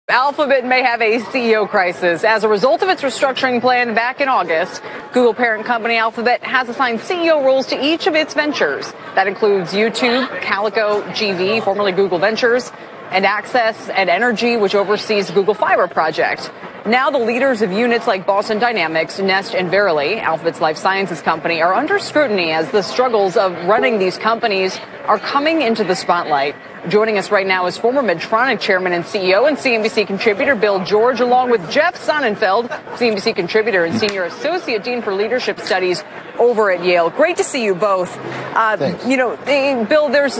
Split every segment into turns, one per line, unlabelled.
Alphabet may have a CEO crisis. As a result of its restructuring plan back in August, Google parent company Alphabet has assigned CEO roles to each of its ventures. That includes YouTube, Calico, GV, formerly Google Ventures, and Access and Energy, which oversees the Google Fiber project. Now the leaders of units like Boston Dynamics, Nest, and Verily, Alphabet's life sciences company, are under scrutiny as the struggles of running these companies are coming into the spotlight. Joining us right now is former Medtronic chairman and CEO and CNBC contributor Bill George, along with Jeff Sonnenfeld, CNBC contributor and senior associate dean for leadership studies over at Yale. Great to see you both. Bill, there's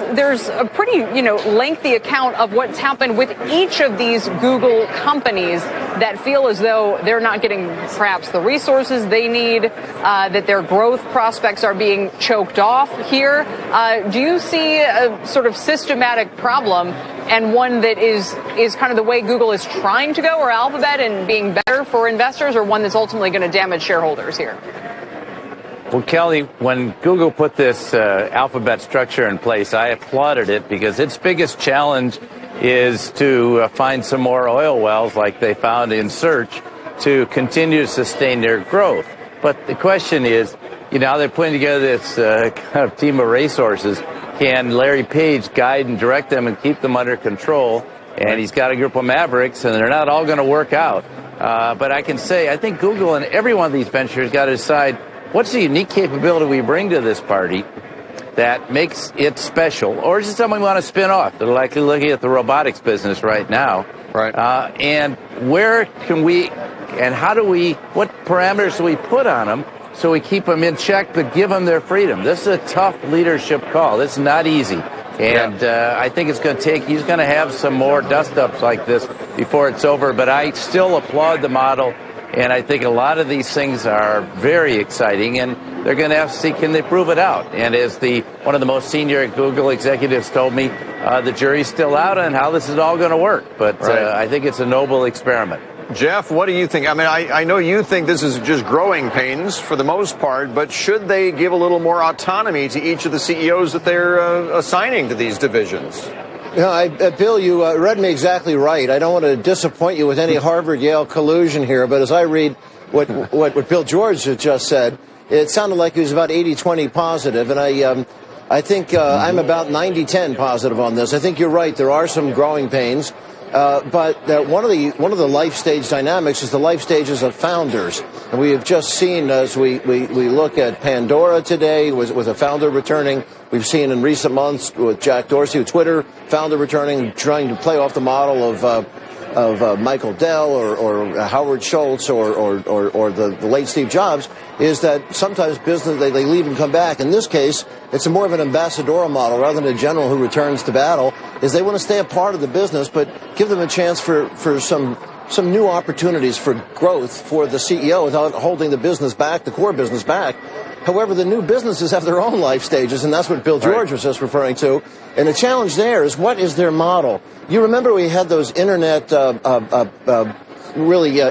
a pretty, lengthy account of what's happened with each of these Google companies that feel as though they're not getting perhaps the resources they need, that their growth prospects are being choked off here. Do you see a sort of systematic problem and one that is kind of the way Google is trying to go, or Alphabet, and being better for investors, or one that's ultimately going to damage shareholders here?
Well, Kelly, when Google put this Alphabet structure in place, I applauded it because its biggest challenge is to find some more oil wells like they found in Search to continue to sustain their growth. But the question is, they're putting together this kind of team of racehorses. Can Larry Page guide and direct them and keep them under control? And he's got a group of mavericks, and they're not all going to work out. But I can say, I think Google and every one of these ventures got to decide, what's the unique capability we bring to this party that makes it special? Or is it something we want to spin off? They're likely looking at the robotics business right now.
Right.
And where can we, and how do we, what parameters do we put on them so we keep them in check but give them their freedom? This is a tough leadership call. This is not easy. And I think it's going to take, he's going to have some more dust-ups like this before it's over. But I still applaud the model. And I think a lot of these things are very exciting, and they're going to have to see, can they prove it out? And as one of the most senior Google executives told me, the jury's still out on how this is all going to work. But I think it's a noble experiment.
Jeff, what do you think? I mean, I know you think this is just growing pains for the most part, but should they give a little more autonomy to each of the CEOs that they're assigning to these divisions?
Bill, you read me exactly right. I don't want to disappoint you with any Harvard-Yale collusion here, but as I read what Bill George just said, it sounded like he was about 80-20 positive, and I think I'm about 90-10 positive on this. I think you're right. There are some growing pains. But one of the life stage dynamics is the life stages of founders. And we have just seen, as we look at Pandora today, with a founder returning. We've seen in recent months with Jack Dorsey, with Twitter, founder returning, trying to play off the model of Michael Dell or Howard Schultz or the late Steve Jobs, is that sometimes business, they leave and come back. In this case, it's more of an ambassadorial model rather than a general who returns to battle, is they want to stay a part of the business, but give them a chance for some new opportunities for growth for the CEO without holding the business back, the core business back. However, the new businesses have their own life stages, and that's what Bill George was just referring to. And the challenge there is, what is their model? You remember we had those internet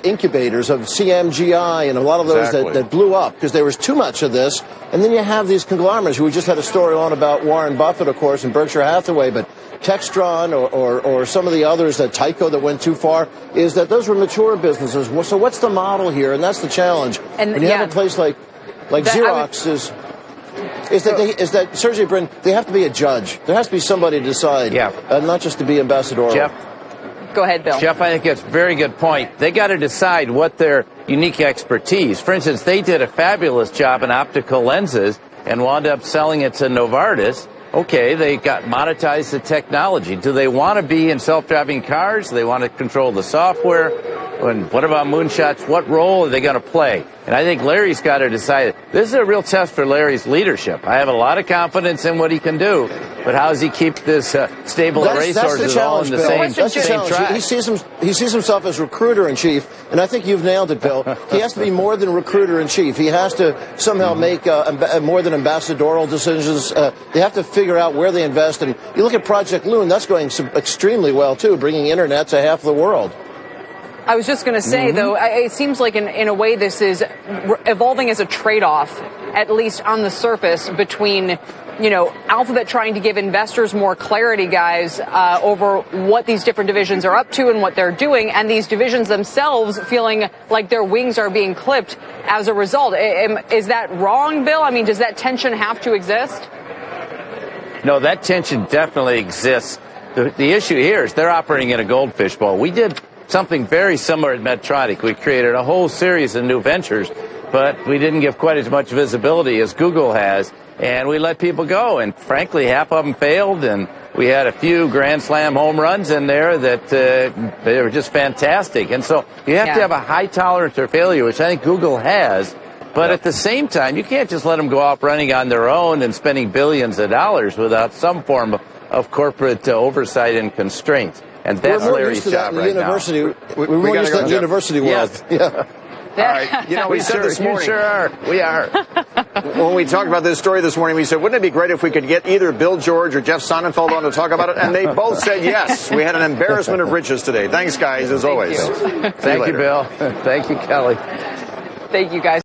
incubators of CMGI and a lot of those that blew up because there was too much of this. And then you have these conglomerates. We just had a story on about Warren Buffett, of course, and Berkshire Hathaway, but Textron or some of the others, that Tyco that went too far, is that those were mature businesses. So what's the model here? And that's the challenge. And when you have a place like Xerox is that Sergey Brin, they have to be a judge. There has to be somebody to decide, not just to be ambassadorial.
Jeff?
Go ahead, Bill.
Jeff, I think that's a very good point. They got to decide what their unique expertise. For instance, they did a fabulous job in optical lenses and wound up selling it to Novartis. Okay, they got monetized the technology. Do they want to be in self-driving cars? Do they want to control the software? And what about moonshots? What role are they going to play? And I think Larry's got to decide. This is a real test for Larry's leadership. I have a lot of confidence in what he can do, but how does he keep this stable of resources all in the same track?
He sees himself as recruiter-in-chief, and I think you've nailed it, Bill. He has to be more than recruiter-in-chief. He has to somehow make more than ambassadorial decisions. They have to figure out where they invest. And you look at Project Loon, that's going extremely well, too, bringing internet to half the world.
I was just going to say, though, it seems like in a way this is evolving as a trade-off, at least on the surface, between Alphabet trying to give investors more clarity, guys, over what these different divisions are up to and what they're doing, and these divisions themselves feeling like their wings are being clipped as a result. Is that wrong, Bill? I mean, does that tension have to exist?
No, that tension definitely exists. The issue here is they're operating in a goldfish bowl. We did something very similar at Medtronic. We created a whole series of new ventures, but we didn't give quite as much visibility as Google has. And we let people go, and frankly, half of them failed, and we had a few Grand Slam home runs in there that they were just fantastic. And so you have to have a high tolerance for failure, which I think Google has. But at the same time, you can't just let them go off running on their own and spending billions of dollars without some form of corporate oversight and constraint. And that's Larry's job right now.
We're more used to that university world.
Yes.
Yeah.
All right. We said this morning.
You sure are. We are.
When we talked about this story this morning, we said, wouldn't it be great if we could get either Bill George or Jeff Sonnenfeld on to talk about it? And they both said yes. We had an embarrassment of riches today. Thanks, guys, as always.
Thank you, Bill. Thank you, Kelly.
Thank you, guys.